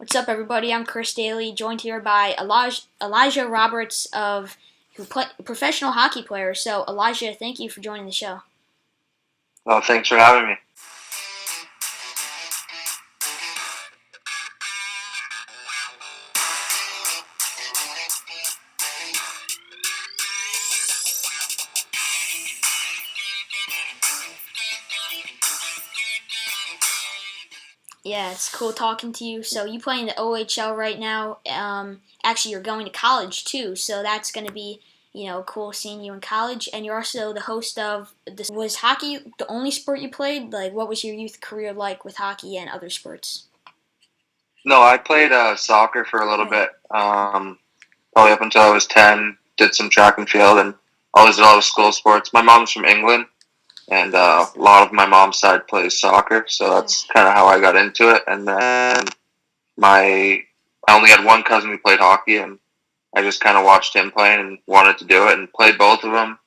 What's up, everybody? I'm Chris Dailey, joined here by Elijah Roberts, professional hockey player. So, Elijah, thank you for joining the show. Well, thanks for having me. Yeah, it's cool talking to you. So, you play in the OHL right now. Actually, you're going to college too, so that's going to be cool seeing you in college. And you're also the host of this. Was hockey the only sport you played? Like, what was your youth career like with hockey and other sports? No, I played soccer for a little bit, probably up until I was 10, did some track and field, and always did a lot of school sports. My mom's from England, and a lot of my mom's side plays soccer, so that's kind of how I got into it. And then I only had one cousin who played hockey, and I just kind of watched him playing and wanted to do it, and played both of them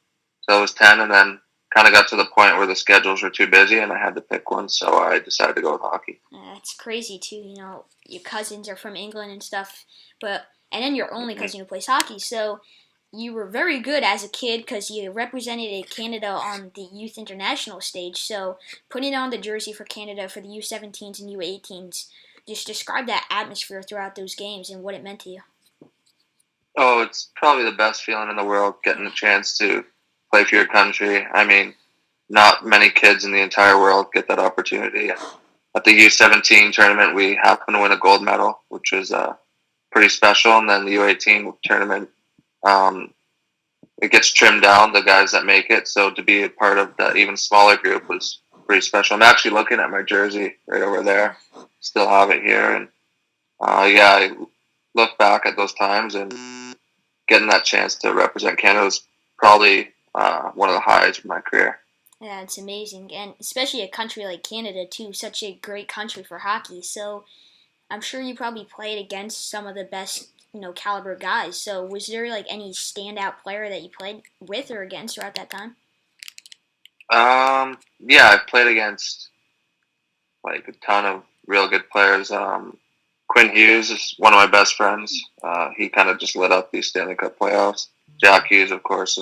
till I was 10, and then kind of got to the point where the schedules were too busy and I had to pick one, so I decided to go with hockey. That's crazy too. Your cousins are from England and stuff, and then your only cousin who plays hockey. So you were very good as a kid because you represented Canada on the youth international stage. So putting on the jersey for Canada for the U17s and U18s, just describe that atmosphere throughout those games and what it meant to you. Oh, it's probably the best feeling in the world, getting a chance to play for your country. I mean, not many kids in the entire world get that opportunity. At the U17 tournament, we happened to win a gold medal, which was pretty special. And then the U18 tournament, it gets trimmed down, the guys that make it. So to be a part of that even smaller group was pretty special. I'm actually looking at my jersey right over there. Still have it here. And I look back at those times, and getting that chance to represent Canada was probably one of the highlights of my career. Yeah, it's amazing, and especially a country like Canada too, such a great country for hockey. So I'm sure you probably played against some of the best, caliber guys. So was there like any standout player that you played with or against throughout that time? Yeah, I've played against like a ton of real good players. Quinn Hughes is one of my best friends. He kind of just lit up these Stanley Cup playoffs. Jack Hughes, of course,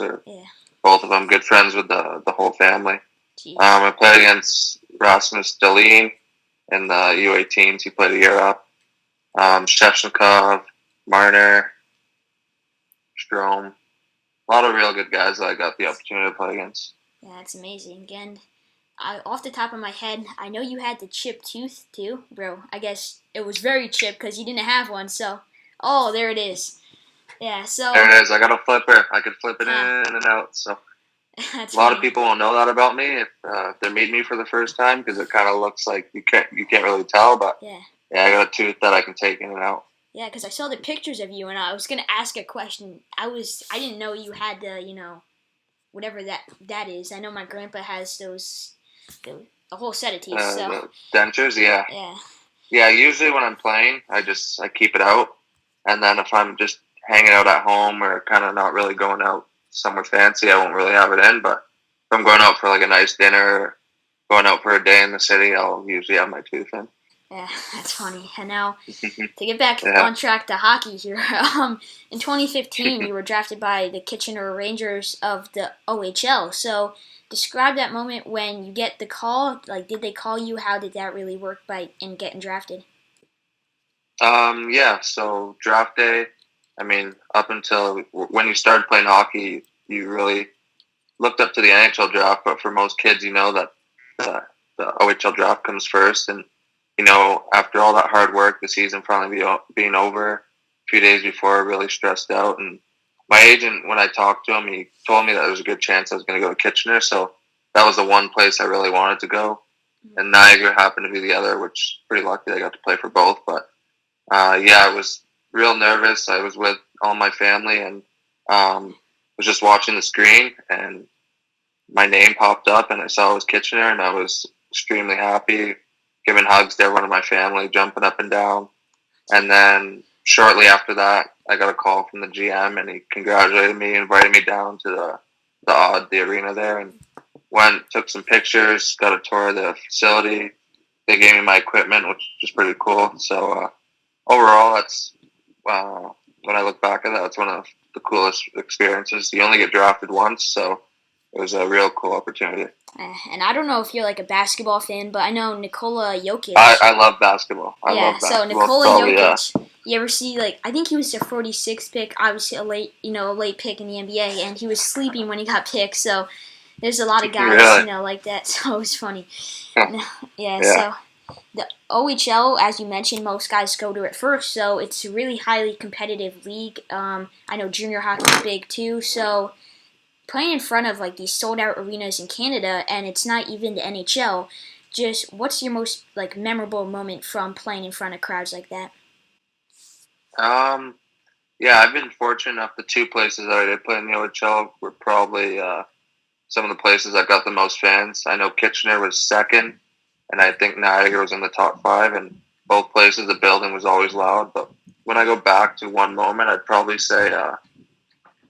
both of them good friends with the whole family. I played against Rasmus Dahlin in the U18s. He played a year up. Shevchnikov, Marner, Strome. A lot of real good guys that I got the opportunity to play against. Yeah, that's amazing. And off the top of my head, I know you had the chipped tooth too, bro. I guess it was very chipped because you didn't have one. So, there it is. Yeah, so there it is. I got a flipper. I could flip it in and out. So a lot of people won't know that about me if they're meeting me for the first time, because it kind of looks like you can't really tell. But yeah, I got a tooth that I can take in and out. Yeah, because I saw the pictures of you, and I was gonna ask a question. I didn't know you had the whatever that is. I know my grandpa has those, a whole set of teeth. So dentures, yeah. Yeah. Usually when I'm playing, I keep it out, and then if I'm just hanging out at home or kind of not really going out somewhere fancy, I won't really have it in. But if I'm going out for like a nice dinner, or going out for a day in the city, I'll usually have my tooth in. Yeah, that's funny. And now, to get back on track to hockey here, in 2015, you were drafted by the Kitchener Rangers of the OHL. So, describe that moment when you get the call. Like, did they call you? How did that really work in getting drafted? Yeah, so draft day, I mean, up until when you started playing hockey, you really looked up to the NHL draft. But for most kids, that the OHL draft comes first. And after all that hard work, the season finally being over, a few days before, really stressed out. And my agent, when I talked to him, he told me that there was a good chance I was going to go to Kitchener. So that was the one place I really wanted to go. And Niagara happened to be the other, which pretty lucky I got to play for both. But I was real nervous. I was with all my family and was just watching the screen, and my name popped up, and I saw it was Kitchener, and I was extremely happy, giving hugs to everyone in my family, jumping up and down. And then shortly after that, I got a call from the GM, and he congratulated me, invited me down to the arena there, and took some pictures, got a tour of the facility. They gave me my equipment, which was pretty cool. So overall, that's when I look back at that, it's one of the coolest experiences. You only get drafted once, so it was a real cool opportunity. And I don't know if you're like a basketball fan, but I know Nikola Jokic. I love basketball. I love So basketball. Nikola Probably, Jokic. You ever see I think he was the 46th pick, obviously a late pick in the NBA, and he was sleeping when he got picked. So there's a lot of guys really? Like that. So it was funny. Yeah. So the OHL, as you mentioned, most guys go to it first, so it's a really highly competitive league. I know junior hockey is big too, so playing in front of these sold out arenas in Canada, and it's not even the NHL. Just what's your most memorable moment from playing in front of crowds like that? Yeah, I've been fortunate enough. The two places that I did play in the OHL were probably some of the places that got the most fans. I know Kitchener was second, and I think Niagara was in the top 5. And both places, the building was always loud. But when I go back to one moment, I'd probably say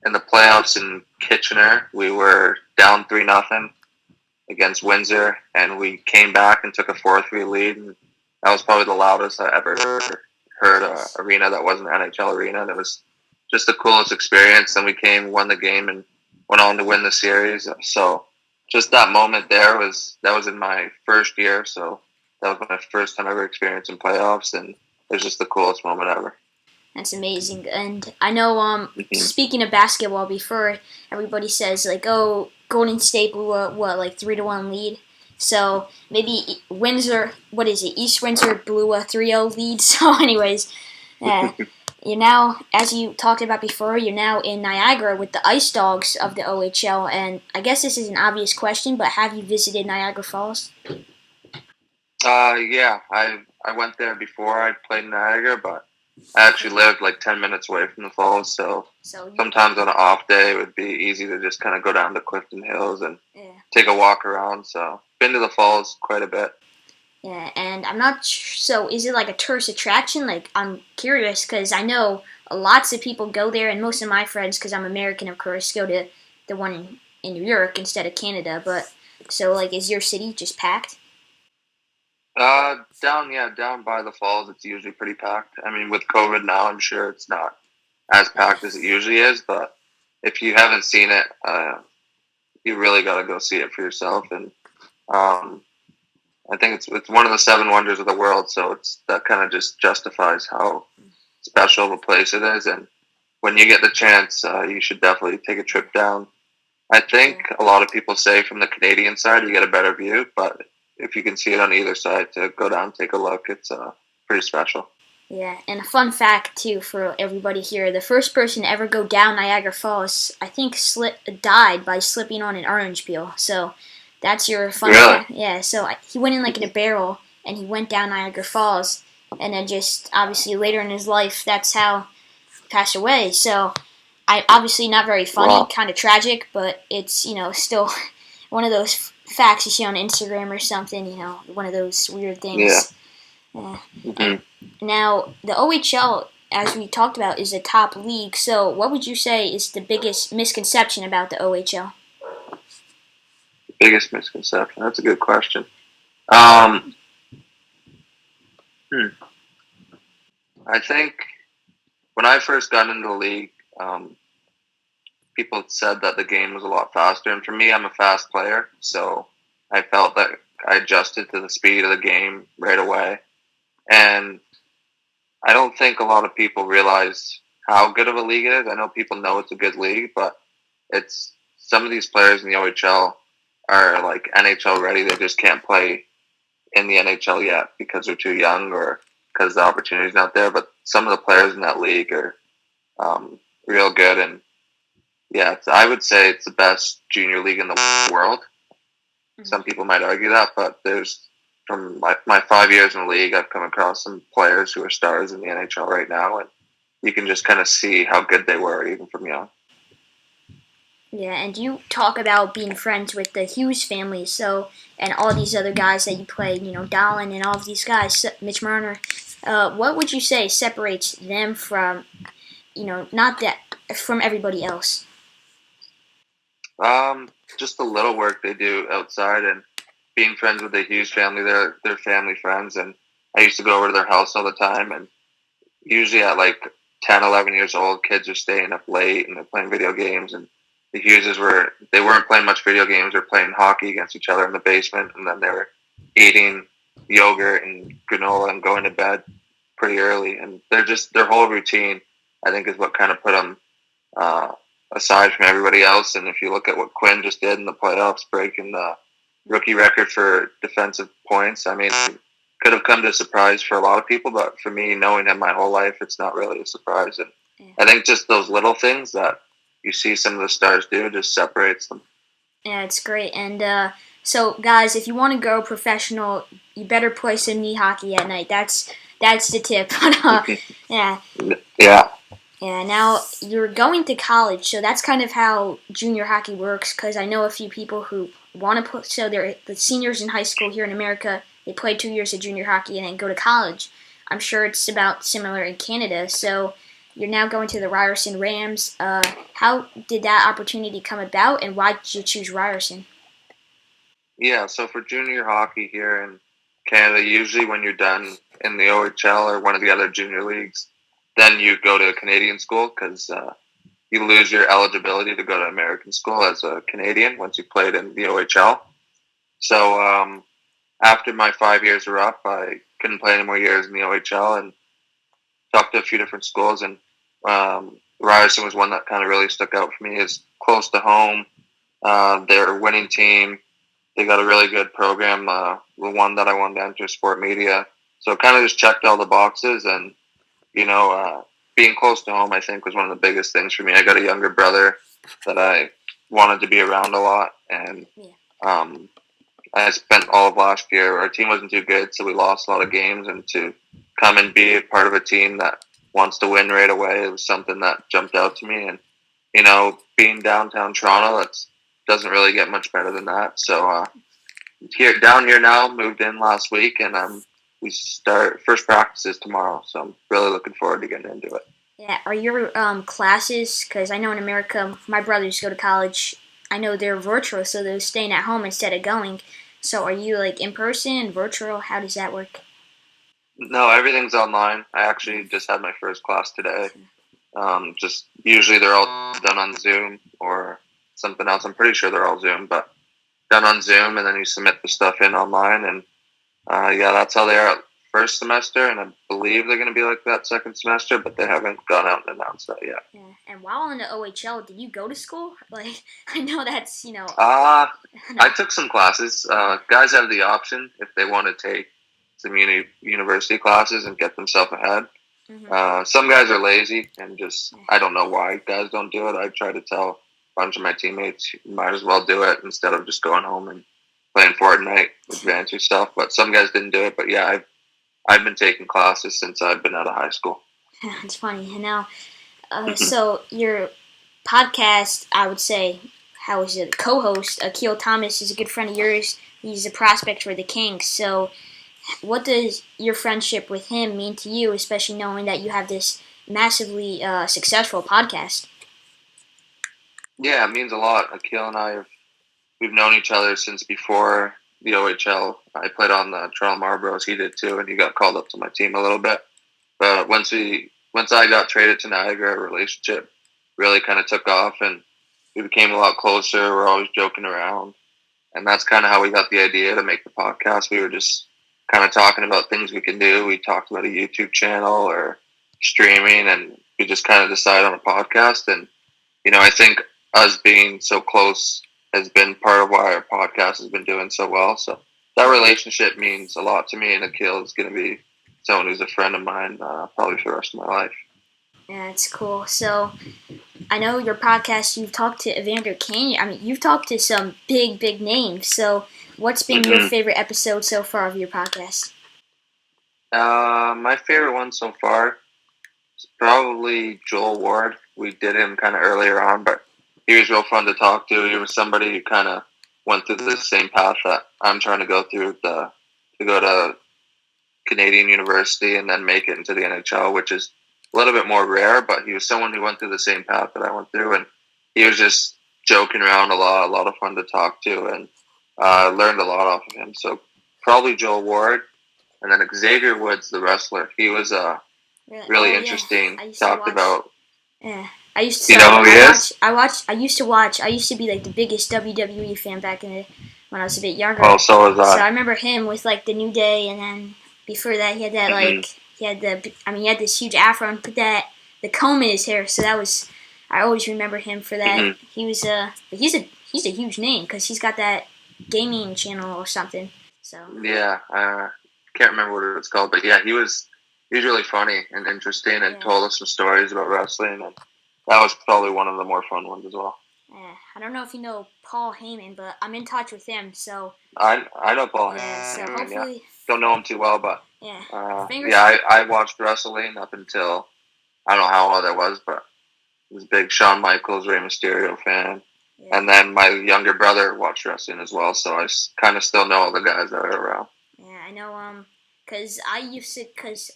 in the playoffs in Kitchener, we were down 3-0 against Windsor, and we came back and took a 4-3 lead. And that was probably the loudest I ever heard arena that wasn't an NHL arena. And it was just the coolest experience. Then we won the game, and went on to win the series. So just that moment there that was in my first year. So that was my first time ever experiencing playoffs, and it was just the coolest moment ever. That's amazing. And I know, speaking of basketball, before everybody says oh, Golden State blew a 3-1 lead. So maybe Windsor, what is it? East Windsor blew a 3-0 lead. So, anyways, you're now, as you talked about before, you're now in Niagara with the IceDogs of the OHL. And I guess this is an obvious question, but have you visited Niagara Falls? Yeah, I went there before I played in Niagara, but I actually lived 10 minutes away from the falls, so sometimes on an off day it would be easy to just kind of go down to Clifton Hills and take a walk around. So been to the falls quite a bit. Yeah, and I'm not so is it a tourist attraction? I'm curious because I know lots of people go there, and most of my friends, because I'm American, of course, go to the one in New York instead of Canada. But so is your city just packed? Down by the falls, it's usually pretty packed. I mean, with COVID now, I'm sure it's not as packed as it usually is. But if you haven't seen it, you really got to go see it for yourself. And I think it's one of the 7 wonders of the world. So that kind of just justifies how special of a place it is. And when you get the chance, you should definitely take a trip down. I think a lot of people say from the Canadian side you get a better view, but if you can see it on either side, to go down and take a look, it's pretty special. Yeah, and a fun fact too for everybody here: the first person to ever go down Niagara Falls, I think, died by slipping on an orange peel. So that's your fun fact. Yeah, so he went in in a barrel, and he went down Niagara Falls, and then just obviously later in his life, that's how he passed away. So obviously not very funny, kind of tragic, but it's still one of those facts you see on Instagram or something, one of those weird things. Yeah. Now, the OHL, as we talked about, is a top league. So what would you say is the biggest misconception about the OHL? Biggest misconception? That's a good question. I think when I first got into the league, people said that the game was a lot faster. And for me, I'm a fast player, so I felt that I adjusted to the speed of the game right away. And I don't think a lot of people realize how good of a league it is. I know people know it's a good league, but it's some of these players in the OHL are NHL ready. They just can't play in the NHL yet because they're too young or because the opportunity's not there. But some of the players in that league are real good. And yeah, I would say it's the best junior league in the world. Mm-hmm. Some people might argue that, but from my 5 years in the league, I've come across some players who are stars in the NHL right now, and you can just kind of see how good they were even from young. Yeah, and you talk about being friends with the Hughes family, and all these other guys that you play, Dallin and all of these guys, Mitch Marner. What would you say separates them from, from everybody else? Just the little work they do outside, and being friends with the Hughes family. They're family friends, and I used to go over to their house all the time, and usually at like 10, 11 years old, kids are staying up late and they're playing video games. And the Hugheses they weren't playing much video games. They're playing hockey against each other in the basement, and then they were eating yogurt and granola and going to bed pretty early. And their whole routine, I think, is what kind of put them aside from everybody else. And if you look at what Quinn just did in the playoffs, breaking the rookie record for defensive points, I mean, could have come to a surprise for a lot of people, but for me, knowing him my whole life, it's not really a surprise. And I think just those little things that you see some of the stars do just separates them. Yeah, it's great. And so, guys, if you want to go professional, you better play some knee hockey at night. That's the tip. Yeah. Yeah. Yeah, now you're going to college, so that's kind of how junior hockey works, because I know a few people who want to play, so they're the seniors in high school here in America, they play 2 years of junior hockey and then go to college. I'm sure it's about similar in Canada, so you're now going to the Ryerson Rams. How did that opportunity come about, and why did you choose Ryerson? Yeah, so for junior hockey here in Canada, usually when you're done in the OHL or one of the other junior leagues, then you go to a Canadian school because you lose your eligibility to go to American school as a Canadian once you played in the OHL. So after my 5 years were up, I couldn't play any more years in the OHL and talked to a few different schools. And Ryerson was one that kind of really stuck out for me. It's close to home. They're a winning team. They got a really good program, the one that I wanted to enter, sport media. So it kind of just checked all the boxes. And, being close to home, I think, was one of the biggest things for me. I got a younger brother that I wanted to be around a lot. And I spent all of last year, our team wasn't too good, so we lost a lot of games. And to come and be a part of a team that wants to win right away, it was something that jumped out to me. And, being downtown Toronto, it doesn't really get much better than that. So down here now, moved in last week, and we start first practices tomorrow. So I'm really looking forward to getting into it. Yeah, are your classes, because I know in America, my brothers go to college, I know they're virtual, so they're staying at home instead of going. So are you like in person, virtual? How does that work? No, everything's online. I actually just had my first class today. Just usually they're all done on Zoom or something else. I'm pretty sure they're all Zoom, but done on Zoom, and then you submit the stuff in online. And that's how they are first semester, and I believe they're going to be like that second semester, but they haven't gone out and announced that yet. Yeah. And while in the OHL, did you go to school? Like, I know that's, I took some classes. Guys have the option if they want to take some university classes and get themselves ahead. Mm-hmm. Some guys are lazy and just, I don't know why guys don't do it. I try to tell a bunch of my teammates, you might as well do it instead of just going home and playing Fortnite, advance yourself. But some guys didn't do it. But yeah, I've been taking classes since I've been out of high school. It's funny. And now, so your podcast, I would say, how is it? Co-host Akil Thomas is a good friend of yours. He's a prospect for the Kings. So what does your friendship with him mean to you, especially knowing that you have this massively successful podcast? Yeah, it means a lot. Akil and we've known each other since before the OHL. I played on the Toronto Marlboros. He did too, and he got called up to my team a little bit. But once I got traded to Niagara, our relationship really kind of took off, and we became a lot closer. We're always joking around, and that's kind of how we got the idea to make the podcast. We were just kind of talking about things we can do. We talked about a YouTube channel or streaming, and we just kind of decided on a podcast. And I think us being so close has been part of why our podcast has been doing so well. So that relationship means a lot to me, and Akil is going to be someone who's a friend of mine probably for the rest of my life. Yeah, it's cool. So I know your podcast, you've talked to Evander Kane. I mean, you've talked to some big names. So what's been your favorite episode so far of your podcast? My favorite one so far is probably Joel Ward. We did him kind of earlier on, but he was real fun to talk to. He was somebody who kind of went through the same path that I'm trying to go through to go to Canadian University and then make it into the NHL, which is a little bit more rare, but he was someone who went through the same path that I went through, and he was just joking around a lot of fun to talk to, and I learned a lot off of him. So probably Joel Ward, and then Xavier Woods, the wrestler. He was really Oh yeah, interesting. I used to Talked watch. about. Yeah, I used to. You So know who he I is? watch. I watch. I used to watch. I used to be like the biggest WWE fan back in the when I was a bit Oh, younger. so was So I. I remember him with like the New Day, and then before that he had that Hmm. like he had the. I mean, he had this huge afro and put that the comb in his hair. So that was. I always remember him for that. Hmm. He was he's a huge name because he's got that gaming channel or something. So Yeah, can't remember what it's called, but yeah, he was really funny and interesting, and yeah. told us some stories about wrestling, and that was probably one of the more fun ones as well. I don't know if you know Paul Heyman, but I'm in touch with him. So I know Paul yeah, so Heyman, yeah. hopefully, Don't know him too well, but yeah, yeah, fingers. I watched wrestling up until I don't know how old I was, but I was a big Shawn Michaels, Rey Mysterio fan. Yeah, And then my younger brother watched wrestling as well, so I kind of still know all the guys that are around. yeah, I know. Cause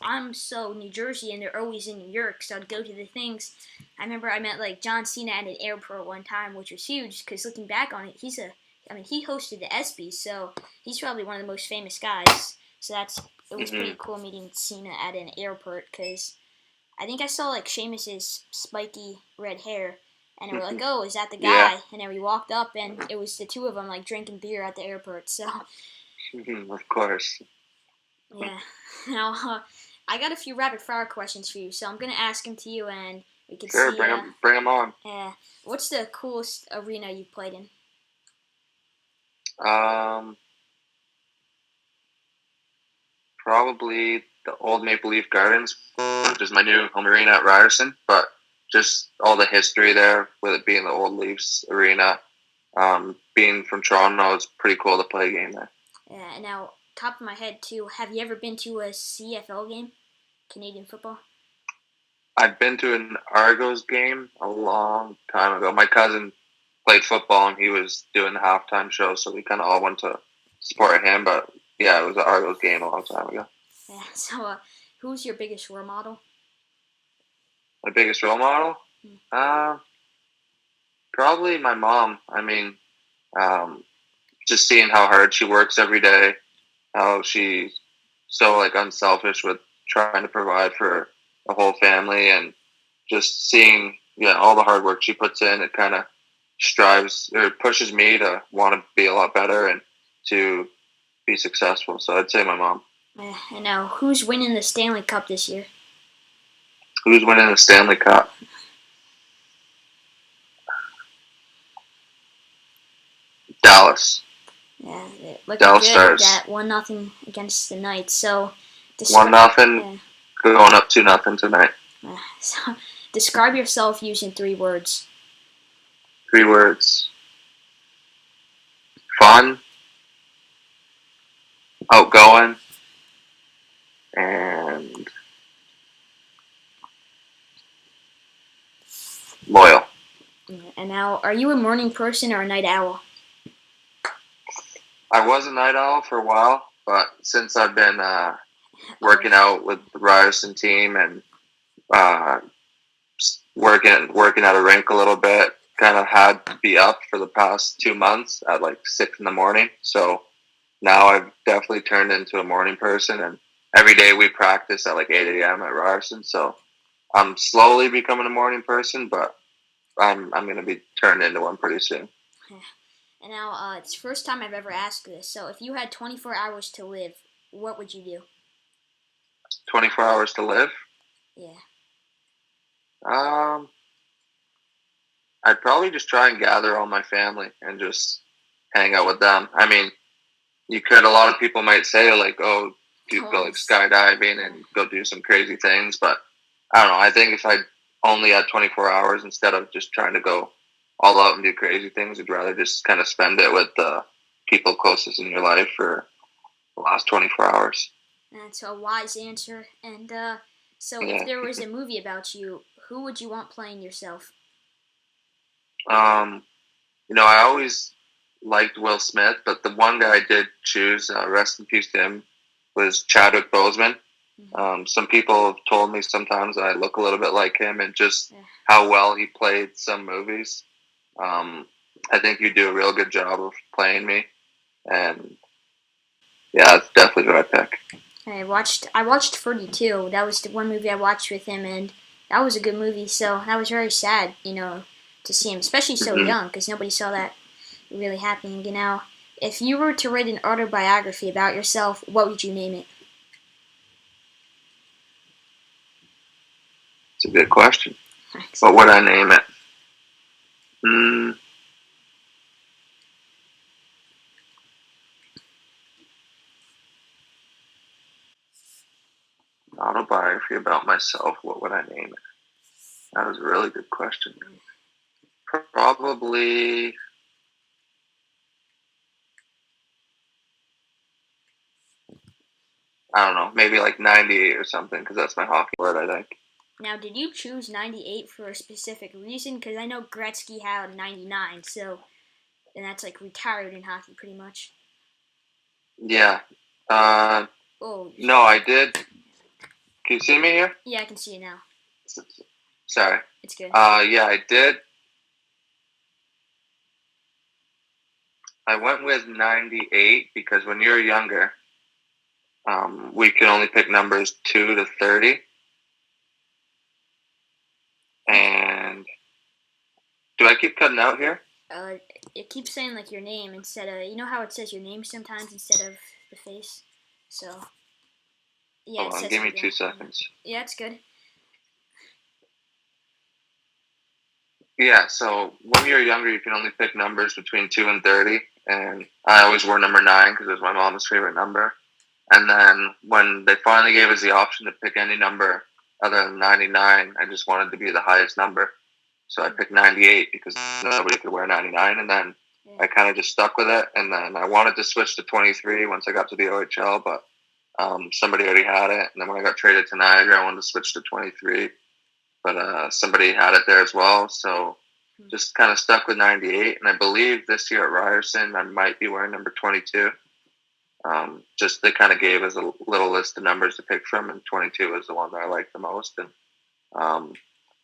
I'm so New Jersey and they're always in New York, so I'd go to the things. I remember I met like John Cena at an airport one time, which was huge. Cause looking back on it, I mean, he hosted the ESPYS, so he's probably one of the most famous guys. So it was Hmm. pretty cool meeting Cena at an airport, cause I think I saw like Sheamus's spiky red hair, and we were like, "Oh, is that the Yeah, guy?" And then we walked up, and it was the two of them like drinking beer at the airport. So of course. yeah. Now I got a few rapid fire questions for you, so I'm gonna ask them to you, and we can Sure, see. bring him on. What's the coolest arena you've played in? Um, Probably the old Maple Leaf Gardens, which is my new home arena at Ryerson, but just all the history there, with it being the old Leafs arena. Being from Toronto, it's pretty cool to play a game there. And now, top of my head too, have you ever been to a CFL game, Canadian football? I've been to an Argos game a long time ago. My cousin played football and he was doing the halftime show, so we kind of all went to support him. But yeah, it was an Argos game a long time ago. Yeah. So, who's your biggest role model? My biggest role model? Hmm. Probably my mom. I mean, um, just seeing how hard she works every day, how she's so like unselfish with trying to provide for a whole family, and just seeing all the hard work she puts in, it kind of strives or pushes me to want to be a lot better and to be successful. So I'd say my mom. And now, who's winning the Stanley Cup this year? Who's winning the Stanley Cup? Dallas. Yeah, looking Dallas good with Stars. that 1-0 against the Knights. So, 1-0, yeah, going up 2-0 tonight. so describe yourself using 3 words. 3 words. Fun, outgoing, and loyal. And now, are you a morning person or a night owl? I was a night owl for a while, but since I've been working out with the Ryerson team and uh, working at a rink a little bit, kind of had to be up for the past 2 months at like 6 in the morning. So now I've definitely turned into a morning person, and every day we practice at like 8 a.m. at Ryerson. So I'm slowly becoming a morning person, but I'm going to be turned into one pretty soon. And now, it's the first time I've ever asked this. So, if you had 24 hours to live, what would you do? 24 hours to live? Yeah. I'd probably just try and gather all my family and just hang out with them. I mean, a lot of people might say like, oh, you go like skydiving and go do some crazy things, but I don't know. I think if I only had 24 hours instead of just trying to go all out and do crazy things, I'd rather just kind of spend it with the people closest in your life for the last 24 hours. That's a wise answer. And so, Yeah. if there was a movie about you, who would you want playing yourself? I always liked Will Smith, but the one guy I did choose, rest in peace to him, was Chadwick Boseman. Mm-hmm. Some people have told me sometimes I look a little bit like him, and just how well he played some movies. I think you do a real good job of playing me, and yeah, it's definitely who I pick. I watched 42. That was the one movie I watched with him, and that was a good movie. So that was very sad, to see him, especially so Mm-hmm. young, because nobody saw that really happening. If you were to write an autobiography about yourself, what would you name it? It's a good question. What would I name it? Autobiography about myself. What would I name it? That was a really good question. Probably, I don't know, maybe like 98 or something, because that's my hockey word, I think. Now, did you choose 98 for a specific reason? Because I know Gretzky had 99, and that's like retired in hockey pretty much. Yeah. Oh. No, I did. Can you see me here? Yeah, I can see you now. Sorry. It's good. Yeah, I did. I went with 98 because when you're younger, we can only pick numbers 2 to 30. And do I keep cutting out here? It keeps saying like your name instead of, you know how it says your name sometimes instead of the face. So yeah, Hold on, give me 2 seconds. Yeah, it's good. Yeah, so when you're younger, you can only pick numbers between 2 and 30, and I always wore number 9 because it was my mom's favorite number. And then when they finally gave us the option to pick any number other than 99, I just wanted to be the highest number. So I picked 98 because nobody could wear 99, and then I kind of just stuck with it. And then I wanted to switch to 23 once I got to the OHL, but somebody already had it. And then when I got traded to Niagara, I wanted to switch to 23, but somebody had it there as well. So just kind of stuck with 98. And I believe this year at Ryerson, I might be wearing number 22. Just they kind of gave us a little list of numbers to pick from, and 22 was the one that I liked the most. And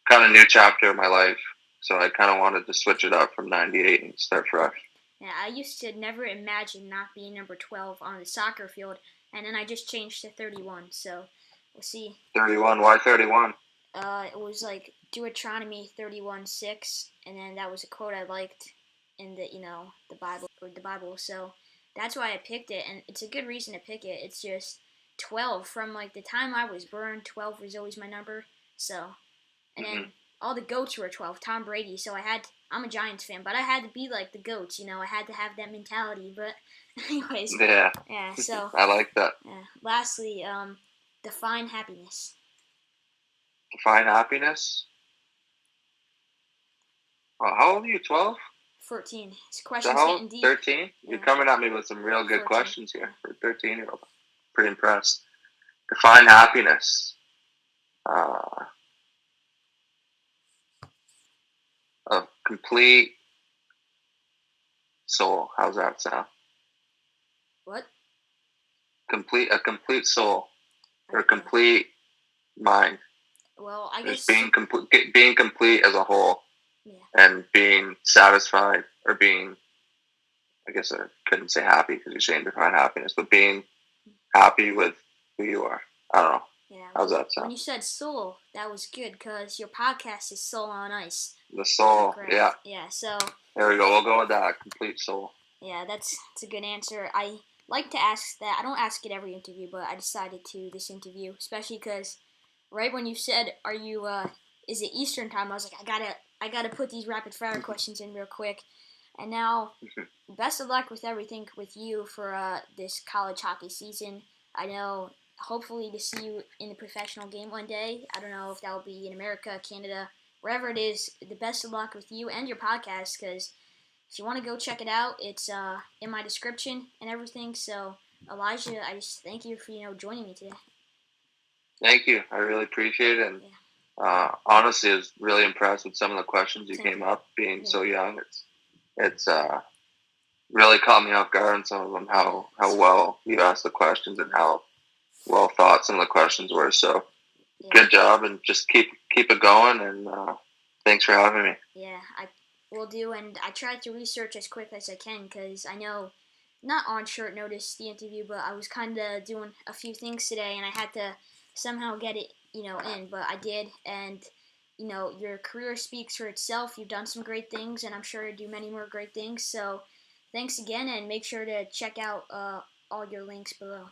kind of new chapter of my life, so I kind of wanted to switch it up from 98 and start fresh. Yeah, I used to never imagine not being number 12 on the soccer field, and then I just changed to 31, so we'll see. 31? Why 31? It was like Deuteronomy 31:6, and then that was a quote I liked in the Bible, so that's why I picked it, and it's a good reason to pick it. It's just 12 from like the time I was born. 12 was always my number, so. And then all the GOATs were 12, Tom Brady, so I'm a Giants fan, but I had to be like the GOATs, I had to have that mentality, but anyways. Yeah, so. I like that. Lastly, define happiness. Define happiness? Well, how old are you, 12? 14. It's questions getting deep. 13? Yeah. You're coming at me with some real good 14. questions here for a 13-year-old. Pretty impressed. Define happiness. A complete soul. How's that sound? What? A complete soul, or a complete mind. Well, I guess being complete as a whole, yeah. And being satisfied, or being, I guess I couldn't say happy because you're saying define happiness, but being happy with who you are. I don't know. Yeah. How's that sound? When you said soul, that was good because your podcast is Soul on Ice. The soul, yeah. Yeah, so. There we go. We'll go with that. Complete soul. Yeah, that's a good answer. I like to ask that. I don't ask it every interview, but I decided to this interview, especially because right when you said, "Are you? Is it Eastern time?" I was like, I gotta put these rapid fire questions in real quick. And now, best of luck with everything with you for this college hockey season. I know, hopefully, to see you in the professional game one day. I don't know if that will be in America, Canada, wherever it is. The best of luck with you and your podcast, because if you want to go check it out, it's in my description and everything. So, Elijah, I just thank you for joining me today. Thank you. I really appreciate it. And honestly, I was really impressed with some of the questions you came up. Being so young, it's really caught me off guard on some of them. How well you asked the questions and how well thought some of the questions were. So good job, and just keep it going. And thanks for having me. Yeah, I will do, and I try to research as quick as I can because I know not on short notice the interview, but I was kind of doing a few things today, and I had to somehow get it, in. But I did, and your career speaks for itself. You've done some great things, and I'm sure you do many more great things. So, thanks again, and make sure to check out all your links below.